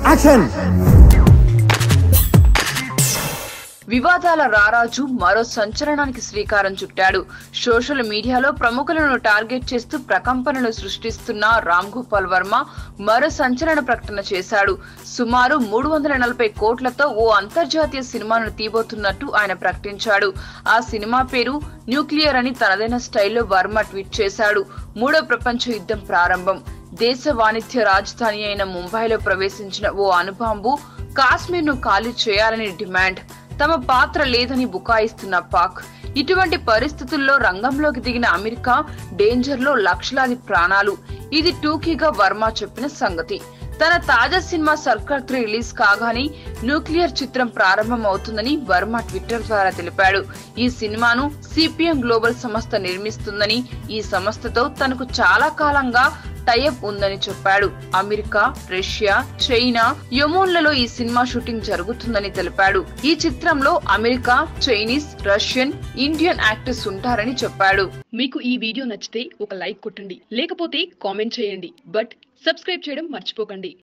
Action. వివాదాల రారాజు మరో సంచలనానికి శ్రీకారం చుట్టాడు. సోషల్ మీడియాలో ప్రముఖులను టార్గెట్ చేస్తూ ప్రకంపనలు సృష్టిస్తున్న రామ్ గోపాల్ వర్మ మరో సంచలన ప్రకటన చేశాడు. సుమారు 340 కోట్లతో ఓ అంతర్జాతీయ సినిమాను తీయబోతున్నట్టు ఆయన ప్రకటించాడు. ఆ సినిమా పేరు న్యూక్లియర్ అని తనదైన స్టైల్లో వర్మ ట్వీట్ చేశాడు. మూడో ప్రపంచ యుద్ధం ప్రారంభం. దేశ వాణిజ్య రాజధాని అయిన ముంబైలో ప్రవేశించిన ఓ అణుబాంబు కాశ్మీర్ ను ఖాళీ చేయాలని డిమాండ్. తమ పాత్ర లేదని బుకాయిస్తున్న పాక్. ఇటువంటి పరిస్థితుల్లో రంగంలోకి దిగిన అమెరికా డేంజర్ లో లక్షలాది ప్రాణాలు. ఇది టూకీగా వర్మ చెప్పిన సంగతి. తన తాజా సినిమా సర్కార్ 3 రిలీజ్ కాగానే న్యూక్లియర్ చిత్రం ప్రారంభం అవుతుందని వర్మ ట్విట్టర్ ద్వారా తెలిపాడు. ఈ సినిమాను సిపిఎం గ్లోబల్ సంస్థ నిర్మిస్తుందని, ఈ సంస్థతో తనకు చాలా కాలంగా టైఅప్ ఉందని చెప్పాడు. అమెరికా, రష్యా, చైనా, యెమెన్లలో ఈ సినిమా షూటింగ్ జరుగుతుందని తెలిపాడు. ఈ చిత్రంలో America, Chinese, Russian, Indian actors ఉంటారని చెప్పాడు. మీకు ఈ వీడియో నచ్చితే ఒక లైక్ కొట్టండి, లేకపోతే కామెంట్ చేయండి. బట్ సబ్స్క్రైబ్ చేయడం మర్చిపోకండి.